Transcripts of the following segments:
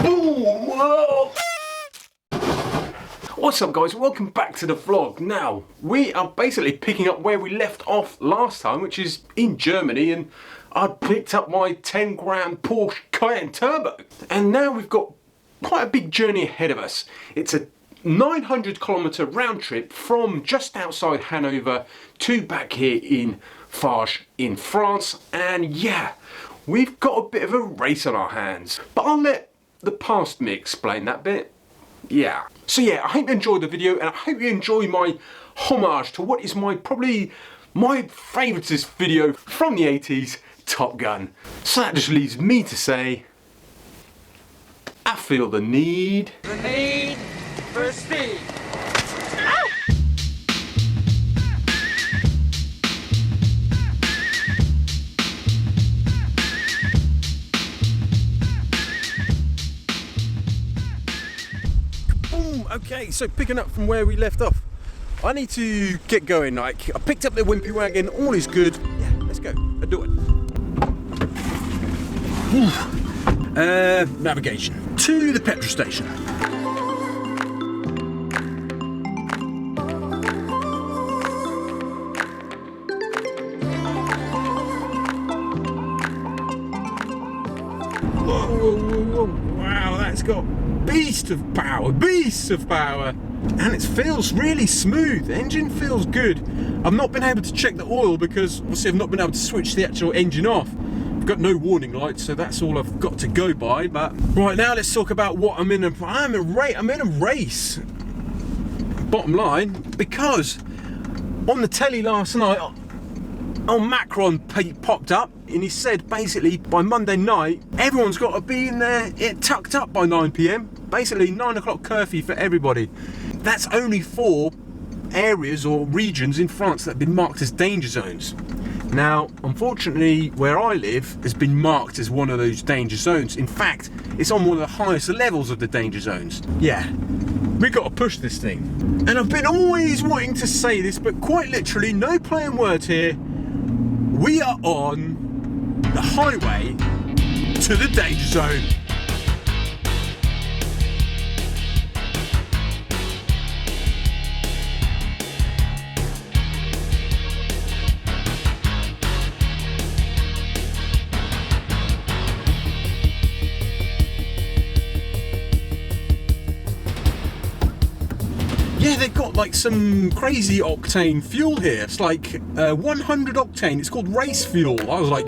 Whoa. What's up guys, welcome back to the vlog. Now, we are basically picking up where we left off last time, which is in Germany, and I picked up my 10 grand Porsche Cayenne Turbo. And now we've got quite a big journey ahead of us. It's a 900-kilometer round trip from just outside Hanover to back here in Farges in France. And yeah, we've got a bit of a race on our hands. But I'll let the past me explain that bit. Yeah. So yeah, I hope you enjoyed the video, and I hope you enjoy my homage to what is probably my favouriteest video from the 80s, Top Gun. So that just leaves me to say, I feel the need. The need for speed. Okay, so picking up from where we left off, I need to get going. Like, I picked up the Wimpy wagon, all is good. Yeah, let's go. I'll do it. Navigation to the petrol station. Whoa, whoa, whoa, whoa. Wow, that's got beasts of power, and it feels really smooth. The engine feels good. I've not been able to check the oil because obviously I've not been able to switch the actual engine off. I've got no warning lights, so that's all I've got to go by. But right now, let's talk about what I'm in a race. Bottom line, because on the telly last night, Macron popped up and he said basically by Monday night everyone's got to be in there tucked up by 9 PM. Basically 9 o'clock curfew for everybody. That's only 4 areas or regions in France that have been marked as danger zones. Now, unfortunately, where I live has been marked as one of those danger zones. In fact, it's on one of the highest levels of the danger zones. Yeah, we got to push this thing. And I've been always wanting to say this, but quite literally, no playing words here. We are on the highway to the danger zone. Yeah, they've got like some crazy octane fuel here. It's like 100 octane. It's called race fuel. I was like,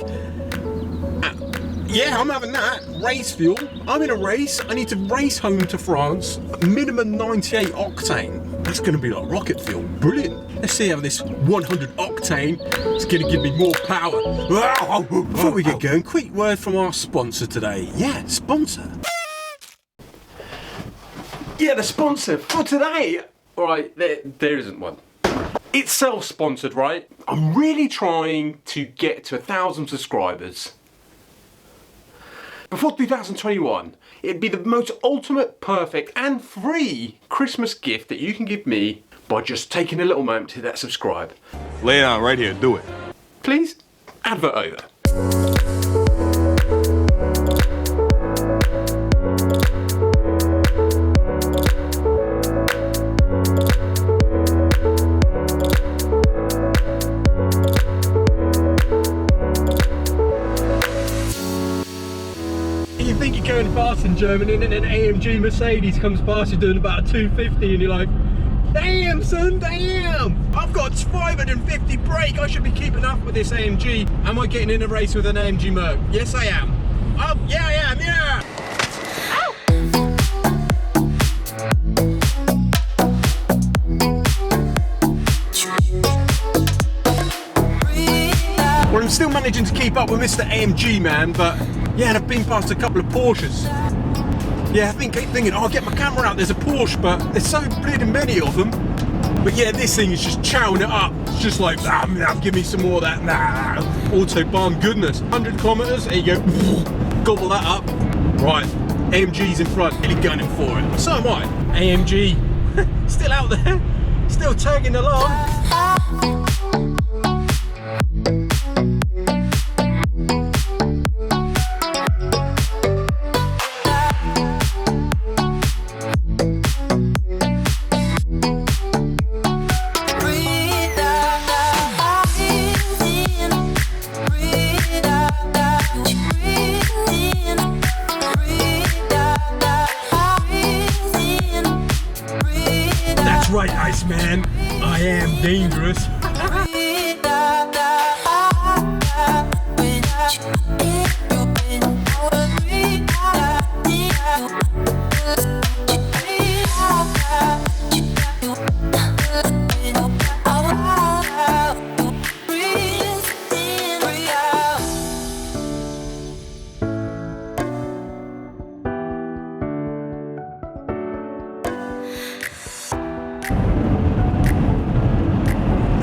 yeah, I'm having that. Race fuel. I'm in a race. I need to race home to France. Minimum 98 octane. That's going to be like rocket fuel. Brilliant. Let's see how this 100 octane is going to give me more power. Before we get going, quick word from our sponsor today. Yeah, sponsor. Yeah, the sponsor for today. Alright, there isn't one. It's self-sponsored, right? I'm really trying to get to 1,000 subscribers. Before 2021, it'd be the most ultimate, perfect and free Christmas gift that you can give me by just taking a little moment to hit that subscribe. Lay it out right here, do it. Please, advert over. You think you're going fast in Germany, and then an AMG Mercedes comes past you doing about a 250, and you're like, damn son, damn! I've got 550 brake, I should be keeping up with this AMG. Am I getting in a race with an AMG Merc? Yes I am. Oh, yeah I am, yeah! Well, I'm still managing to keep up with Mr. AMG, man, but yeah, and I've been past a couple of Porsches. Yeah, I keep thinking, oh, I'll get my camera out, there's a Porsche, but there's so bleeding many of them. But yeah, this thing is just chowing it up. It's just like, give me some more of that. Autobahn goodness. 100 kilometers, there you go. Gobble that up. Right, AMG's in front, really gunning for it. So am I. AMG, still out there, still tagging along. Yes, man, I am dangerous.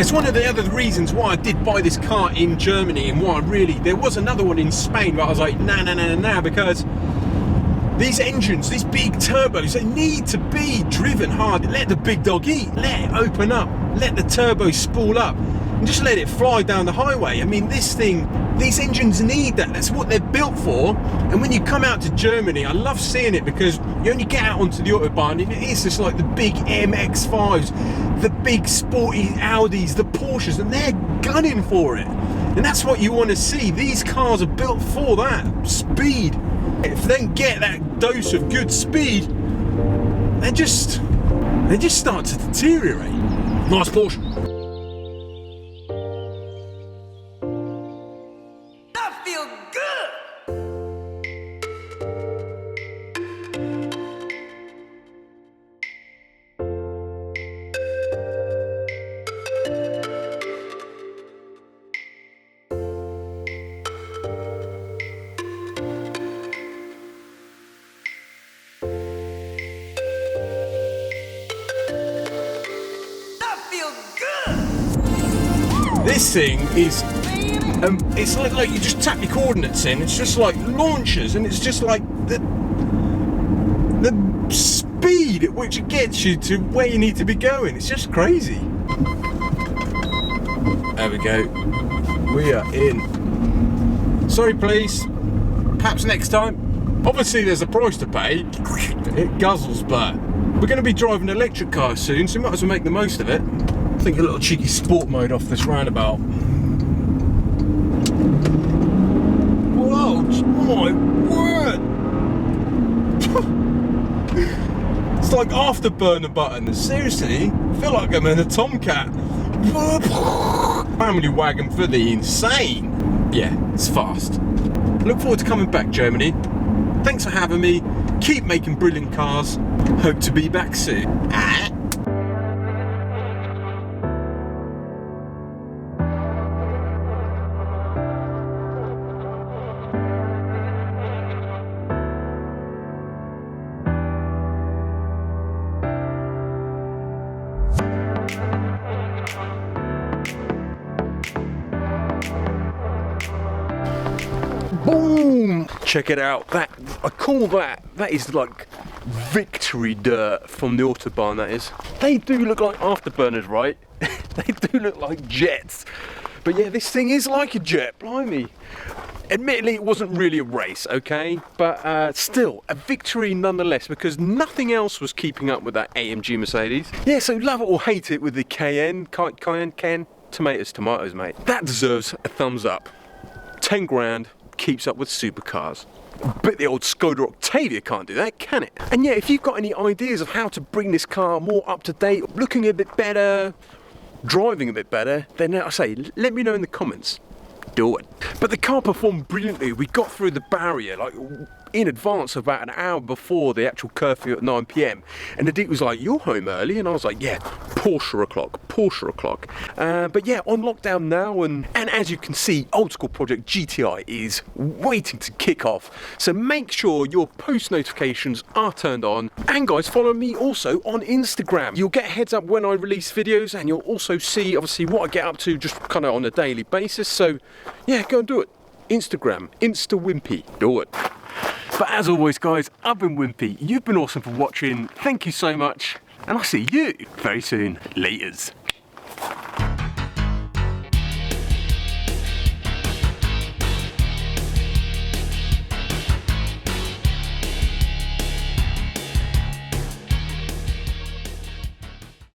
It's one of the other reasons why I did buy this car in Germany, and why there was another one in Spain, but I was like, nah, because these engines, these big turbos, they need to be driven hard. Let the big dog eat, let it open up, let the turbo spool up, and just let it fly down the highway. I mean, this thing, these engines need that. That's what they're built for. And when you come out to Germany, I love seeing it, because you only get out onto the Autobahn and it is just like the big MX-5s, the big sporty Audis, the Porsches, and they're gunning for it. And that's what you want to see. These cars are built for that speed. If they don't get that dose of good speed, they just start to deteriorate. Nice Porsche. This thing is, it's like you just tap your coordinates in, it's just like launches, and it's just like the speed at which it gets you to where you need to be going. It's just crazy. There we go. We are in. Sorry, please. Perhaps next time. Obviously, there's a price to pay. It guzzles, but we're going to be driving an electric car soon, so we might as well make the most of it. I think a little cheeky sport mode off this roundabout. Whoa, my word! It's like afterburner buttons. Seriously, I feel like I'm in a Tomcat. Family wagon for the insane. Yeah, it's fast. Look forward to coming back, Germany. Thanks for having me. Keep making brilliant cars. Hope to be back soon. Boom! Check it out. That, I call that is like victory dirt from the Autobahn, that is. They do look like afterburners, right? They do look like jets. But yeah, this thing is like a jet, blimey. Admittedly, it wasn't really a race, okay? But still, a victory nonetheless, because nothing else was keeping up with that AMG Mercedes. Yeah, so love it or hate it with the Cayenne, tomatoes, mate. That deserves a thumbs up. 10 grand. Keeps up with supercars. But the old Skoda Octavia can't do that, can it? And yeah, if you've got any ideas of how to bring this car more up to date, looking a bit better, driving a bit better, then I say, let me know in the comments. Do it. But the car performed brilliantly. We got through the barrier like in advance, about an hour before the actual curfew at 9 PM. And the Duke was like, "You're home early," and I was like, "Yeah, Porsche o'clock." But yeah, on lockdown now, and as you can see, Old School Project GTI is waiting to kick off. So make sure your post notifications are turned on. And guys, follow me also on Instagram. You'll get a heads up when I release videos, and you'll also see obviously what I get up to just kind of on a daily basis. So yeah, go and do it. Instagram, Insta Wimpy, do it. But as always guys, I've been Wimpy, you've been awesome for watching, thank you so much, and I'll see you very soon. Laters.